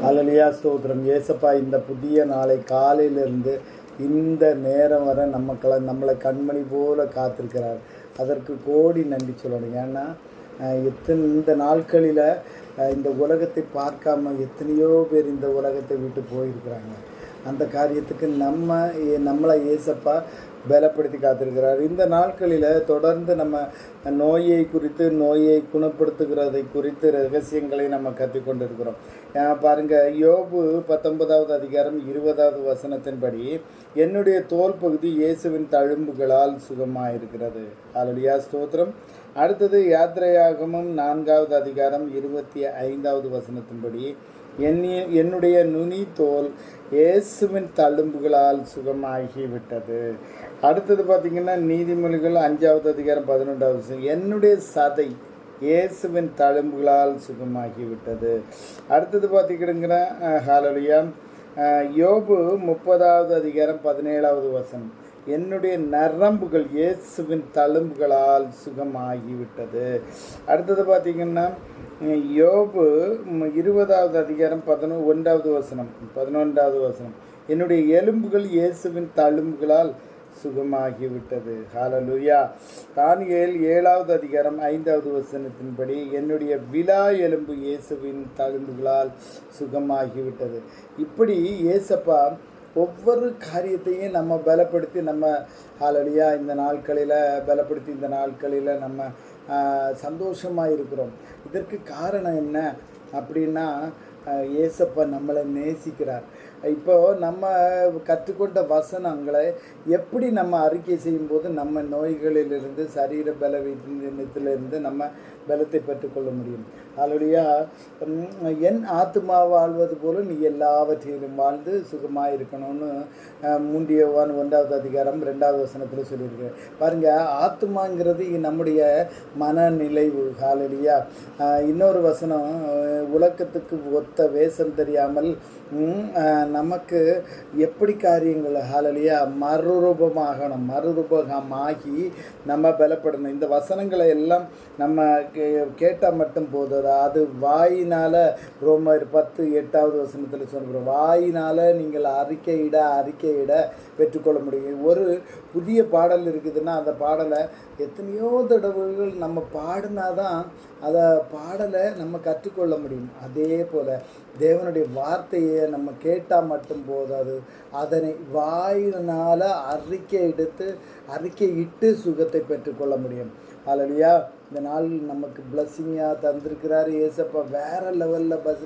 அல்லேலூயா ஸ்தோத்திரம். ஏசப்பா இந்த புதிய நாளை காலையிலிருந்து இந்த நேரம் வரை நம்மளை கண்மணி போல காத்திருக்கிறார். அதற்கு கோடி நன்றி சொல்லணும். ஏன்னா இந்த நாட்களில் இந்த உலகத்தை பார்க்காம எத்தனையோ பேர் இந்த உலகத்தை விட்டு போயிருக்கிறாங்க. அந்த காரியத்துக்கு நம்மளை ஏசப்பா பலப்படுத்தி காத்திருக்கிறார். இந்த நாட்களில் தொடர்ந்து நம்ம நோயை குணப்படுத்துகிறதை குறித்து ரகசியங்களை நம்ம கற்றுக்கொண்டு இருக்கிறோம். பாருங்கள், யோபு 19வது அதிகாரம் 20வது வசனத்தின்படி, என்னுடைய தோல் பகுதி இயேசுவின் தழும்புகளால் சுகமாயிருக்கிறது. அல்லேலூயா ஸ்தோத்திரம். அடுத்தது யாத்திரையாகமம் 4வது அதிகாரம் 25வது வசனத்தின்படி, என்னுடைய நுனி தோல் இயேசுவின் தழும்புகளால் சுகமாகிவிட்டது. அடுத்தது பார்த்திங்கன்னா நீதிமொழிகள் 5வது அதிகாரம் 11வது வசனம், என்னுடைய சதை இயேசுவின் தழும்புகளால் சுகமாகிவிட்டது. அடுத்தது பார்த்திங்கன்னா ஹல்லேலூயா, யோபு 30வது அதிகாரம் 17வது வசனம், என்னுடைய நரம்புகள் இயேசுவின் தழும்புகளால் சுகமாகிவிட்டது. அடுத்தது பார்த்திங்கன்னா யோபு 20வது அதிகாரம் 11வது வசனம், என்னுடைய எலும்புகள் இயேசுவின் தழும்புகளால் சுகமாகிவிட்டது. ஹல்லேலூயா. தானியேல் 7வது அதிகாரம் 5வது வசனத்தின்படி, என்னுடைய விலா எலும்பு இயேசுவின் தழும்புகளால் சுகமாகிவிட்டது. இப்படி ஏசப்பா ஒவ்வொரு காரியத்தையும் நம்ம பலப்படுத்தி ஹல்லேலூயா இந்த நாட்களில் நம்ம சந்தோஷமாக இருக்கிறோம். இதற்கு காரணம் என்ன அப்படின்னா, ஏசப்பா நம்மளை நேசிக்கிறார். இப்போது நம்ம கற்றுக்கொண்ட வசனங்களை எப்படி நம்ம அறிக்கை செய்யும்போது நம்ம நோய்களிலிருந்து, சரீர பலவீனத்திலிருந்து நம்ம பலத்தை பெற்றுக்கொள்ள முடியும். அல்லேலூயா. என் ஆத்துமா வாழ்வது போல நீ எல்லாவற்றிலும் வாழ்ந்து சுகமாக இருக்கணும்னு 3 யோவான் 1வது அதிகாரம் 2வது வசனத்தில் சொல்லியிருக்கேன். பாருங்கள், ஆத்துமாங்கிறது நம்முடைய மனநிலைவு. ஹல்லேலூயா. இன்னொரு வசனம், உலகத்துக்கு ஒத்த வேஷம் தெரியாமல் நமக்கு எப்படி காரியங்கள் ஹல்லேலூயா மறுரூபமாகி நம்ம பலப்படணும். இந்த வசனங்களை எல்லாம் நம்ம கேட்டால் மட்டும் போதாது. அது வாயினால், ரோமர் 10:8வது வசனத்தில் சொல்கிறோம், வாயினால் நீங்கள் அறிக்கையிட பெற்றுக்கொள்ள முடியும். ஒரு புதிய பாடல் இருக்குதுன்னா அந்த பாடலை எத்தனையோ தடவைகள் நம்ம பாடினாதான் அதை பாடலை நம்ம கற்றுக்கொள்ள முடியும். அதே போல் தேவனுடைய வார்த்தையை நம்ம கேட்டால் மட்டும் போதாது, அதனை வாயினால் அறிக்கையிட்டு சுகத்தை பெற்றுக்கொள்ள முடியும். அல்லேலூயா. இந்த நாள் நமக்கு பிளஸ்ஸிங்காக தந்திருக்கிறார் ஏசப்பா. வேறு லெவலில் ப்ளஸ்